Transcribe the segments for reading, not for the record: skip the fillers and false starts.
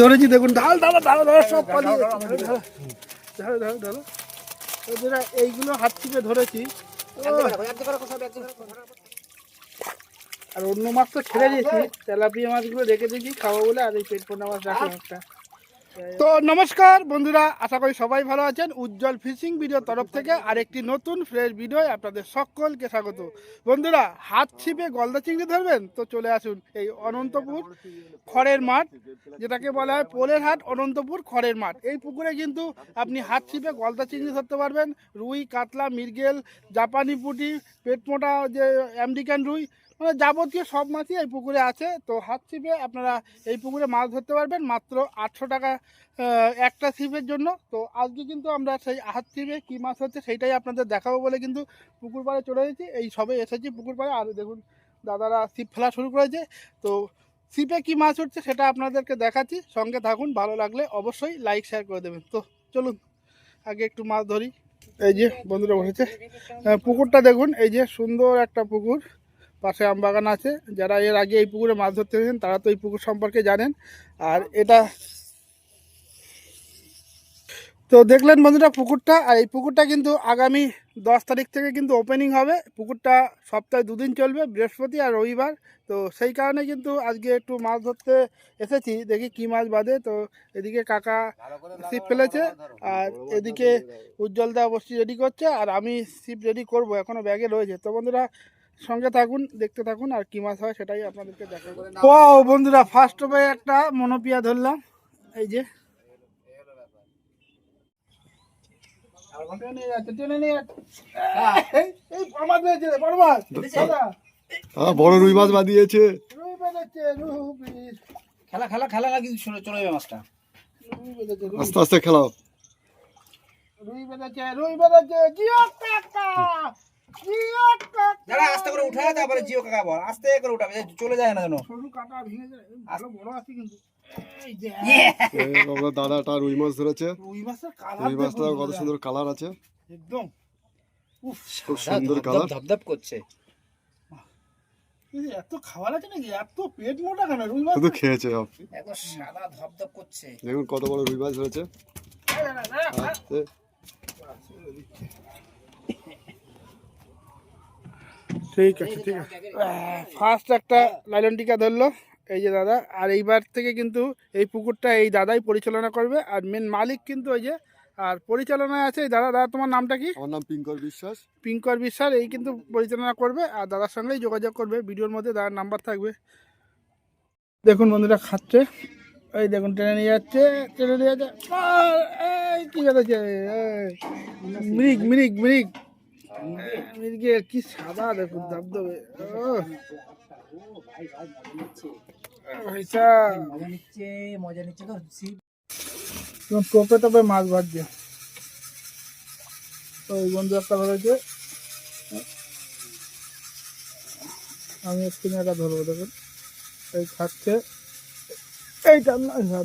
ধরেছি দেখুন, ঢাল ঢালা ঢালা ঢালা সব পালিয়ে ধরো ধরো ধরো। এইগুলো হাত থেকে ধরেছি, আর অন্য মাছ তো ছেড়ে দিয়েছি। তেলাপিয়া মাছগুলো রেখে দিয়েছি খাবো বলে, আর এই পেট পোনা মাছ রাখলাম একটা। তো নমস্কার বন্ধুরা, আশা করি সবাই ভালো আছেন। উজ্জ্বল ফিশিং ভিডিও তরফ থেকে আরেকটি নতুন ফ্রেশ ভিডিও আপনাদের সকলকে স্বাগত। বন্ধুরা, হাত ছিপে গলদা চিংড়ি ধরবেন তো চলে আসুন এই অনন্তপুর খড়ের মাঠ, যেটাকে বলা হয় পোলের হাট অনন্তপুর খড়ের মাঠ। এই পুকুরে কিন্তু আপনি হাত ছিপে গলদা চিংড়ি ধরতে পারবেন। রুই, কাতলা, মৃগেল, জাপানি পুঁটি, পেটমোটা যে আমেরিকান রুই, মানে যাবতীয় সব মাছই এই পুকুরে আছে। তো হাত ছিপে আপনারা এই পুকুরে মাছ ধরতে পারবেন মাত্র 800 টাকা একটা ছিপের জন্য। তো আজকে কিন্তু আমরা সেই হাত ছিপে কী মাছ হচ্ছে সেইটাই আপনাদের দেখাবো বলে কিন্তু পুকুর পাড়ে চলে এসেছি। এই সবে এসেছি পুকুর পাড়ে, আর দেখুন দাদারা ছিপ ফেলা শুরু করেছে। তো ছিপে কী মাছ উঠছে সেটা আপনাদেরকে দেখাচ্ছি, সঙ্গে থাকুন। ভালো লাগলে অবশ্যই লাইক শেয়ার করে দেবেন। তো চলুন আগে একটু মাছ ধরি। এই যে বন্ধুরা বসেছে, পুকুরটা দেখুন, এই যে সুন্দর একটা পুকুর, পাশে আমবাগান আছে। যারা এর আগে এই পুকুরে মাছ ধরতে গেছেন তারা তো এই পুকুর সম্পর্কে জানেন। আর এটা তো দেখলেন বন্ধুরা পুকুরটা, আর এই পুকুরটা কিন্তু আগামী 10 তারিখ থেকে কিন্তু ওপেনিং হবে। পুকুরটা সপ্তাহে 2 দিন চলবে, বৃহস্পতি আর রবিবার। তো সেই কারণে কিন্তু আজকে একটু মাছ ধরতে এসেছি, দেখি কি মাছ বাঁধে। তো এদিকে কাকা ছিপ ফেলেছে, আর এদিকে উজ্জ্বলদা অবশ্যই রেডি করছে, আর আমি ছিপ রেডি করব, এখনও ব্যাগে রয়েছে। তো বন্ধুরা সঙ্গে থাকুন, দেখতে থাকুন, আর কি মাছ হয় সেটাই আপনাদেরকে দেখাবো। ও বন্ধুরা, ফার্স্ট অফে একটা মনোপিয়া ধরলাম, এই যে বড় রুই মাছ বাঁধিয়েছে। খেলা খেলা খেলা লাগি চলে যাবে মাছটা, আস্তে আস্তে খেলাও। রুই বেঁধেছে, রুই বেঁধেছে, জিও কাকা, জিও কাকা। যারা আস্তে করে উঠায়, তারপরে জিও কাকা বল, আস্তে করে উঠাবে, চলে যায় না যেন। সরু কাটা ভেঙে যায়, ভালো বড় আছে কিন্তু। এই যে আমরা দাদাটা রুই মাছ ধরেছে। রুই মাছের কালার, রুই মাছটা কত সুন্দর কালার আছে, একদম খুব সুন্দর কালার, ধপধপ করছে। এত খাবার আছে নাকি? এত পেট মোটা কেন রুই মাছ? শুধু খেয়েছে সব। একদম সাদা ধপধপ করছে। দেখুন কত বড় রুই মাছ ধরেছে। আস্তে। ঠিক আছে, ঠিক আছে। ফার্স্ট একটা লাইলন টিকা ধরলো এই যে দাদা। আর এইবার থেকে কিন্তু এই পুকুরটা এই দাদাই পরিচালনা করবে, আর মেন মালিক কিন্তু ওই যে, আর পরিচালনায় আছে এই দাদা। দাদা তোমার নামটা কি? আমার নাম পিঙ্কর বিশ্বাস। পিঙ্কর বিশ্বাস এই কিন্তু পরিচালনা করবে, আর দাদার সঙ্গেই যোগাযোগ করবে। ভিডিওর মধ্যে দাদার নাম্বার থাকবে। দেখুন বন্ধুরা খাচ্ছে, এই দেখুন টেনে নিয়ে যাচ্ছে, টেনে নিয়ে যাচ্ছে। এই কি যাচ্ছে, মৃগ মৃগ মৃগ মৃগের কি সাদা দেখুন, ধবধবে। মজা নিচ্ছে তো। টোপে টোপে মাছ ভাজছে। ওই বন্ধু একটা ধরেছে, আমি একটু এটা ধরবো। দেখুন এই খাচ্ছে, এইটা আমি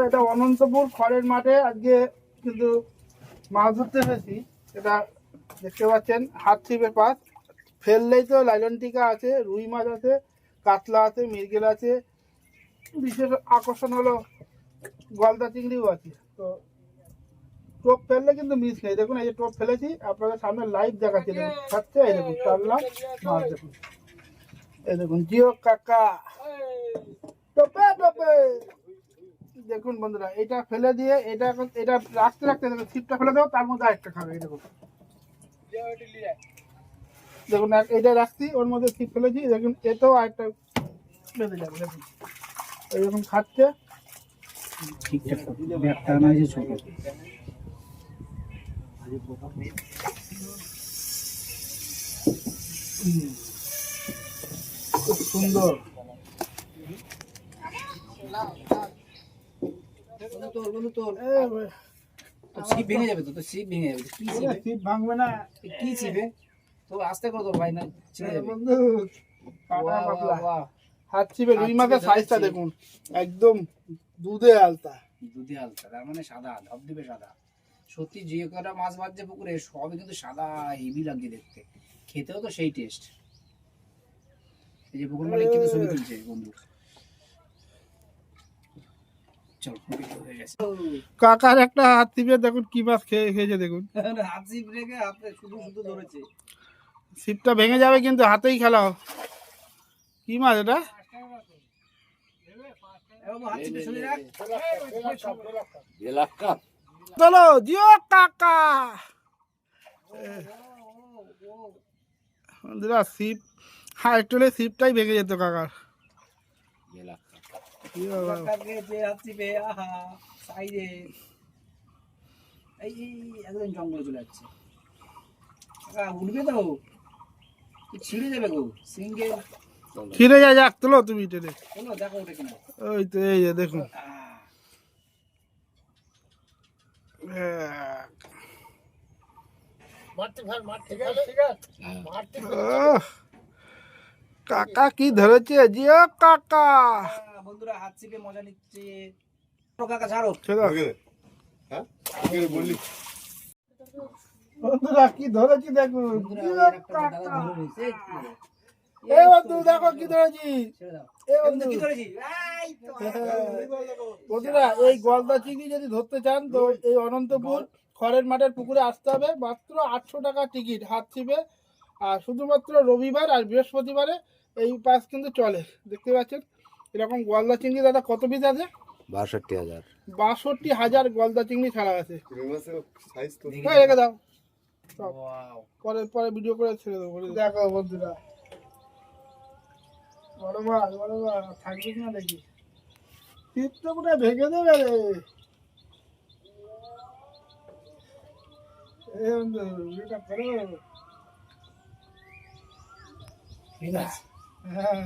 এটা অনন্তপুর খড়ের মাঠে আজকে কিন্তু মাছ ধরতে এসেছি। এটা দেখতে পাচ্ছেন হাত ছিপের পাশ, ফেললেই তো লাইলন টিকা আছে, রুই মাছ আছে, কাতলা আছে, মৃগেল আছে, বিশেষ আকর্ষণ হলো গলদা চিংড়িও আছে। তো টোপ ফেললে কিন্তু মিস নেই। দেখুন এই যে টোপ ফেলেছি, আপনাদের সামনে লাইভ দেখাচ্ছি। দেখুন খাচ্ছে, এই দেখুন টানলাম মাছ, দেখুন এই দেখুন জিও কাকা টোপে টোপে। দেখুন বন্ধুরা এটা ফেলে দিয়ে এটা এটা রাখতে রাখতে দেখুন ছিপটা ফেলে দেবো, তার মধ্যে আরেকটা খাবে। এই দেখুন দেখুন এটা রাখছি, ওর মধ্যে ছিপ ফেলেছি, দেখুন এটাও আরেকটা বেঁধে যাবে। দেখুন এইরকম খাচ্ছে। ঠিকঠাক ব্যাগটা না যে ছোট। খুব সুন্দর। ছিপ ভেঙে যাবে তো, ছিপ ভেঙে যাবে। কি ছিপে? ছিপ ভাঙবে না। কি ছিপে? তো আস্তে করে তোর ভাই, না ছিঁড়ে যাবে। বন্ধু কাটা পাতলা হাত ছিপে রুই মাছের সাইজটা দেখুন, একদম দুধে আলতা। দুধে আলতা, তার মানে সাদা, ধবধবে সাদা। সত্যি যে কটা মাছ বাজছে পুকুরে সবই কিন্তু সাদা, হেভি লাগছে দেখতে, খেতেও তো সেই টেস্ট। এই যে পুকুর মালিক কিন্তু ছবি তুলছে বন্ধু। চল ভিডিও হয়ে গেছে। কাকার একটা হাত টিপে দেখুন কি মাছ খেয়েছে দেখুন। হাসি ব্রেকে হাতে শুধু শুধু ধরেছে। ছিপটা ভেঙে যাবে কিন্তু হাতেই খেলাও। কি মাছ এটা? হাত চিপে শুনে রাখ। চলো জিও কাকা। বন্ধুরা ছিপ হ্যাঁ একটু হলে ছিপটাই ভেঙে যেত কাকার। কি বাবা। হাত চিপে আহা সাইডে এই একদম জঙ্গলে চলে যাচ্ছে। উঠবে তো ছিঁড়ে যাবে গো সিঙ্গেল। ফিরে যা যাক তোলো তুমি টেনে। চলো দেখো ওটা কিনা। ওই তো এই যে দেখুন। কাকা কি ধরেছে জিও কাকা। বন্ধুরা হাত চিপে মজা নিচ্ছে। কাকা ছাড়ো। বন্ধুরা কি ধরেছি দেখুন। জিও কাকা। এ বন্ধু দেখো কি ধরেছি। বন্ধুরা এই গলদা চিংড়ি যদি ধরতে চান তো এই অনন্তপুর খড়ের মাঠের পুকুরে আসতে হবে। মাত্র 800 টাকা টিকিট হাত ছিপে। আর শুধুমাত্র রবিবার আর বৃহস্পতিবারে এই পাস কিন্তু চলে। দেখতে পাচ্ছেন এরকম গলদা চিংড়ি দাদা কত পিস আছে? 62,000। 62,000 গলদা চিংড়ি ছাড়া আছে। রেখে দাও পরে পরে ভিডিও করে ছেড়ে দেবো। দেখো বন্ধুরা বড় মাছ থাকবে না দেখি। টিপ তো পুরো ভেঙে দেবে রে। এ বন্ধু এটা করো। হ্যাঁ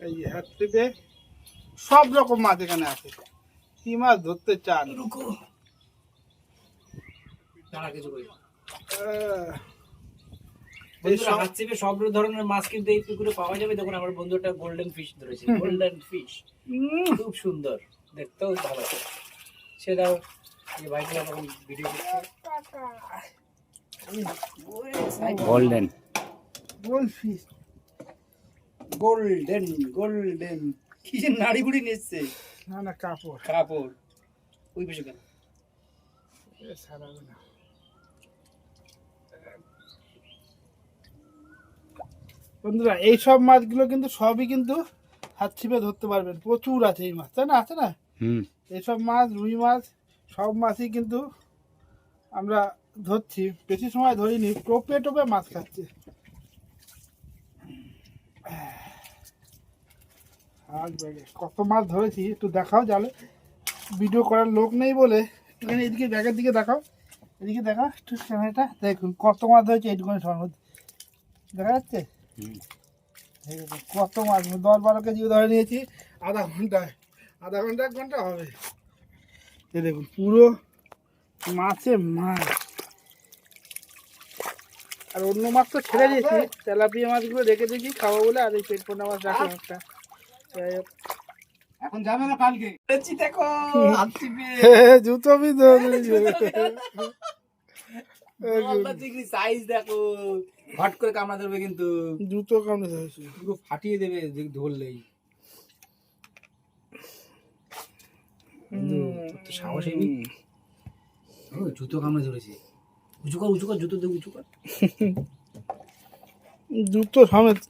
এই হাত টিপে সব রকম মাছ এখানে আছে। কি মাছ ধরতে চান? হাত চিপে সব ধরনের মাছ কিন্তু এই পুকুরে পাওয়া যাবে। দেখুন আমার বন্ধুটা গোল্ডেন ফিশ ধরেছে। গোল্ডেন ফিশ খুব সুন্দর দেখতেও ভালো। সেটাও ভাইটি এখন ভিডিও করছে। গোল্ডেন গোল্ডফিশ গোল্ডেন কি যে নাড়ি বুড়ি নিচ্ছে। না না কাপড় কাপড় ওই পাশে কেন সারাবে না। বন্ধুরা এইসব মাছগুলো কিন্তু সবই কিন্তু হাত ছিপে ধরতে পারবেন। প্রচুর আছে এই মাছ তাই না? আছে না এইসব মাছ রুই মাছ সব মাছই কিন্তু আমরা ধরছি। বেশি সময় ধরিনি। টোপে টোপে মাছ খাচ্ছে। কত মাছ ধরেছি একটু দেখাও জালে। ভিডিও করার লোক নেই বলে একটুখানি এদিকে ব্যাগের দিকে দেখাও। এদিকে দেখা একটু ক্যামেরাটা দেখুন কত মাছ ধরেছে এইটুখানি সময়ের মধ্যে। দেখা যাচ্ছে কত মাছ 10-12 কেজি ধরে নিয়েছি আধা ঘন্টায়। আধা ঘন্টা 1 ঘন্টা হবে। এই দেখুন পুরো মাছে মাছ। আর অন্য মাছ তো ছেড়ে দিয়েছি। তেলাপিয়া মাছগুলো রেখে দিয়েছি খাবো বলে। আর এই পেট পোনা মাছ রাখলাম একটা। এখন যাবে না কালকে দেখো হাত চিপে জুতো বি সাইজ দেখো। হট করে কামড়া ধরবে কিন্তু জুতো কামড়ে ধরেছে পুরো ফাটিয়ে দেবে ধরলেই। সাহসী জুতো কামড়ে ধরেছে। উঁচু কর জুতো দেবো উঁচু কর। জুতো সমেত।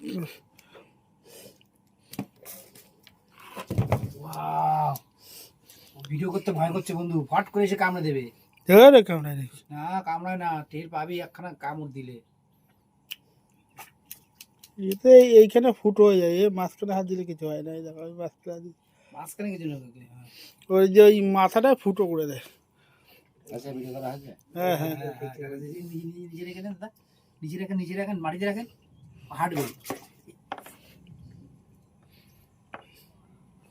ভিডিও করতে ভয় করছে বন্ধু। ফট করে এসে কামড়ে দেবে। কামড়ায় না কামড়ায় না। টের পাবি একখানা কামড় দিলে। এতে এইখানে ফুটো হয়ে যায়। মাঝখানে হাত দিলে কিছু হয় না। এই দেখো মাঝখানে কিছু না। ওই যে ওই মাথাটা ফুটো করে দেয়। আচ্ছা ভিডিও করা আছে। হ্যাঁ হ্যাঁ নিচে রেখে দেন দাদা। নিচে রাখেন মাটিতে রাখেন হাঁটবে।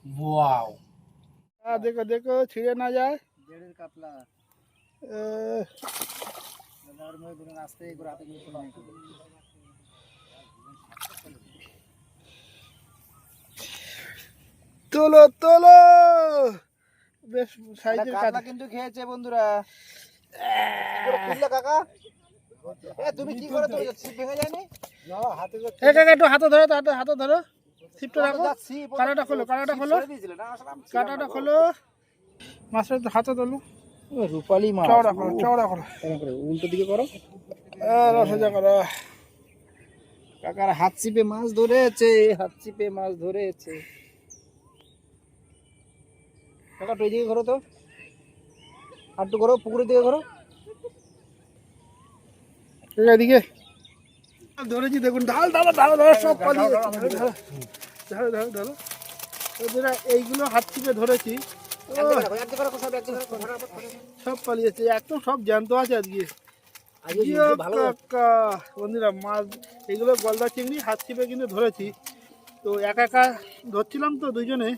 ওয়াও দেখো দেখো ছিঁড়ে না যায়। জেডের কাতলা তোলো তোলো, বেশ সাইজের কাটা কিন্তু খেয়েছে বন্ধুরা। কাকা তুমি কি করে, তো ছিপ ভেঙে যায়নি? এই কাকা একটু হাতে ধরো, তো হাতে ধরো, ছিপটা রাখো, কাঁটাটা খোলো, কাঁটাটা খোলো, কাঁটাটা খোলো, মাছটা একটু হাতে তোলো, রূপালী মাছ, চওড়া করো, চওড়া করো, উল্টো দিকে করো। সোজা করো। কাকার হাত চিপে মাছ ধরেছে, হাত চিপে মাছ ধরেছে। কাকা তো এইদিকে ঘোরো, তো হাতটু করো, পুকুরের দিকে ঘোরো। এদিকে ধরেছি, দেখুন, ঢাল ঢালো ঢালো ঢালো, সব পালিয়ে ঢালো ঢালো ঢালো। বন্ধুরা এইগুলো হাত চিপে ধরেছি, সব পালিয়েছে, একদম সব জ্যান্ত আছে আজকে। বন্ধুরা মাছ এগুলো গলদা চিংড়ি হাত চিপে কিন্তু ধরেছি। তো একা একা ধরছিলাম তো দুজনে,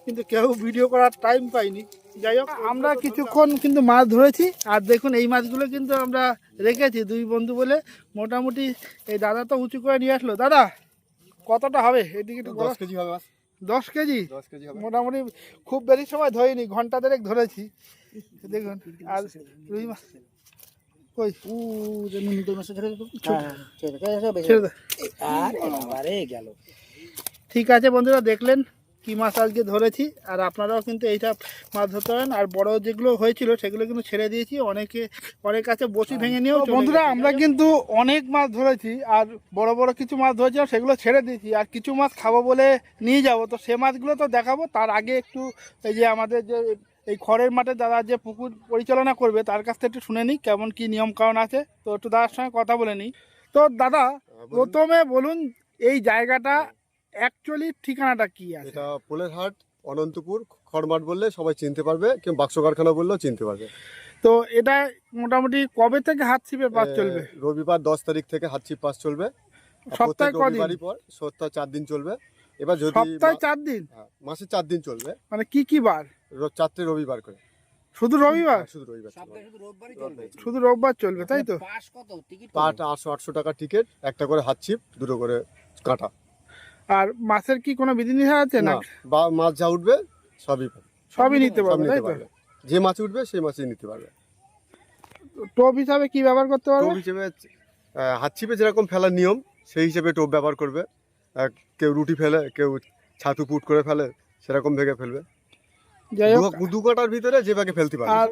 কিন্তু কেউ ভিডিও করার টাইম পাইনি। যাই হোক, আমরা কিছুক্ষণ কিন্তু মাছ ধরেছি। আর দেখুন এই মাছগুলো কিন্তু আমরা রেখেছি দুই বন্ধু বলে। মোটামুটি এই দাদা তো উঁচু করে নিয়ে আসলো। দাদা কতটা হবে এদিকে একটু 10 কেজি হবে মাছ। 10 কেজি? 10 কেজি হবে। মোটামুটি খুব বেশি সময় ধরিনি, ঘন্টা দেড়েক ধরেছি। দেখুন, আর রুই মাছ কই? ছেড়ে দে। ঠিক আছে বন্ধুরা, দেখলেন কি মাছ আজকে ধরেছি। আর আপনারাও কিন্তু এইটা মাছ ধরতে পারেন। আর বড় যেগুলো হয়েছিল সেগুলো কিন্তু ছেড়ে দিয়েছি, অনেক কাছে বসি ভেঙে নিয়েও। বন্ধুরা আমরা কিন্তু অনেক মাছ ধরেছি, আর বড় বড় কিছু মাছ ধরেছি, আর সেগুলো ছেড়ে দিয়েছি। আর কিছু মাছ খাবো বলে নিয়ে যাব, তো সে মাছগুলো তো দেখাবো। তার আগে একটু এই যে আমাদের যে এই খড়ের মাঠে দাদা যে পুকুর পরিচালনা করবে তার কাছ থেকে একটু শুনে নিই কেমন কি নিয়ম কানুন আছে। তো একটু দাদার সঙ্গে কথা বলে নিই। তো দাদা প্রথমে বলুন এই জায়গাটা অ্যাকচুয়ালি ঠিকানাটা কি আছে? এটা পোলের হাট, অনন্তপুর খড়মাঠ বললে সবাই চিনতে পারবে, কেউ বাক্স কারখানা বললেও চিনতে পারবে। তো এটা মোটামুটি কবে থেকে হাত ছিপের পাস চলবে? রবিবার 10 তারিখ থেকে হাত ছিপ পাস চলবে। সপ্তাহে কদিন? রবিবারই পর সপ্তাহে 4 দিন চলবে। এবার যদি সপ্তাহে 4 দিন? মাসে 4 দিন চলবে। মানে কি বার? 4টে রবিবার করে। শুধু রবিবার? শুধু রবিবার। শুধু রোববার চলবে, তাই তো? পাট 800 টাকা টিকিট, একটা করে হাত ছিপ, দুটো করে কাঁটা। আর মাছের কি কোনো বিধিনিষেধ আছে না? বা মাছ যা উঠবে সবই নিতে পারবে, তাই তো? যে মাছ উঠবে সেই মাছই নিতে পারবে। টোপ হিসাবে কি ব্যবহার করতে পারবে? টোপ হিসেবে হাত ছিপে যেরকম ফেলার নিয়ম সেই হিসেবে টোপ ব্যবহার করবে। কেউ রুটি ফেলে, কেউ ছাতু পুট করে ফেলে, সেরকম ভেঙে ফেলবে। যাই হোক, দু কাটার ভিতরে যে ভাগে ফেলতে পারবে। আর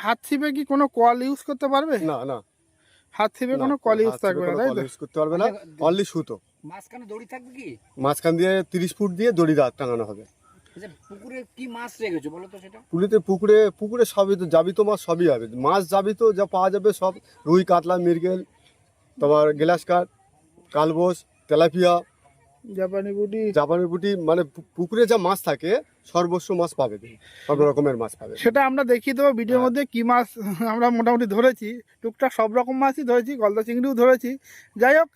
হাত ছিপে কি কোনো কল ইউজ করতে পারবে? না, হাত ছিপে কোনো কল ইউজ থাকবে না, তাই তো? ইউজ করতে পারবে না, অনলি সুতো। মাঝখানে দড়ি থাকবে কি? মাঝখান দিয়ে 30 ফুট দিয়ে দড়ি টাঙানো হবে। আচ্ছা, পুকুরে কি মাছ রেখেছো বলো তো সেটা? পুকুরে সবই তো যাবি, তো মাছ সবই হবে। মাছ যাবি তো যা পাওয়া যাবে সব, রুই, কাতলা, মৃগেল, তোমার গ্লাস কাপ, কালবোস, তেলাপিয়া, জাপানি বুটি, মানে পুকুরে যা মাছ থাকে সর্বস্ব মাছ পাবে, সব রকমের মাছ পাবে। সেটা আমরা দেখিয়ে দেবো ভিডিওর মধ্যে কি মাছ আমরা মোটামুটি ধরেছি। টুকটাক সব রকম মাছই ধরেছি, গলদা চিংড়িও ধরেছি। যাই হোক,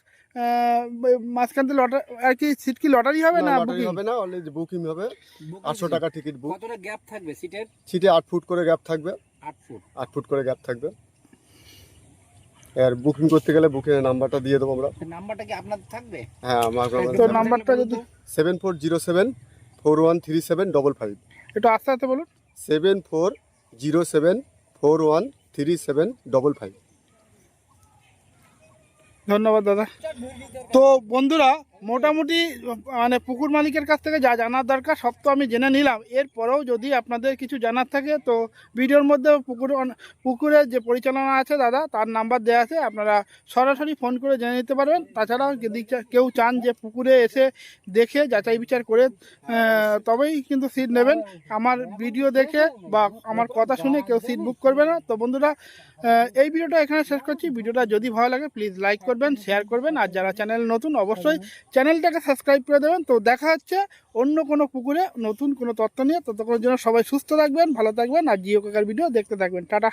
মাঝখান থেকে আর কি সিট কি লটারি হবে না? লটারি হবে না, অলরেডি বুকিং হবে। 800 টাকা টিকিট বুক। কতটা গ্যাপ থাকবে সিটের? সিটে 8 ফুট করে গ্যাপ থাকবে। 8 ফুট করে গ্যাপ থাকবে। আর বুকিং করতে গেলে বুকিং এর নাম্বারটা দিয়ে দেবো আমরা। নাম্বারটা কি আপনাদের থাকবে? হ্যাঁ, আমার তো নাম্বারটা যদি 7407413755। একটু আস্তে আস্তে বলুন। 7407413755। ধন্যবাদ দাদা। তো বন্ধুরা পুকুর মালিকের কাছ থেকে যা জানার দরকার সব তো আমি জেনে নিলাম। এরপরেও যদি আপনাদের কিছু জানার থাকে তো ভিডিওর মধ্যে পুকুরের যে পরিচালনা আছে দাদা তার নাম্বার দেওয়া আছে, আপনারা সরাসরি ফোন করে জেনে নিতে পারবেন। তাছাড়াও যদি কেউ চান যে পুকুরে এসে দেখে যাচাই বিচার করে তবেই কিন্তু সিট নেবেন। আমার ভিডিও দেখে বা আমার কথা শুনে কেউ সিট বুক করবে না। তো বন্ধুরা এই ভিডিওটা এখানে শেষ করছি। ভিডিওটা যদি ভালো লাগে প্লিজ লাইক করবেন, শেয়ার করবেন, আর যারা চ্যানেল নতুন অবশ্যই চ্যানেলটাকে সাবস্ক্রাইব করে দেবেন। তো দেখা হচ্ছে অন্য কোনো পুকুরে নতুন কোনো তথ্য নিয়ে। ততক্ষণের জন্য সবাই সুস্থ থাকবেন, ভালো থাকবেন, আর জিও কাকার ভিডিও দেখতে থাকবেন। টাটা।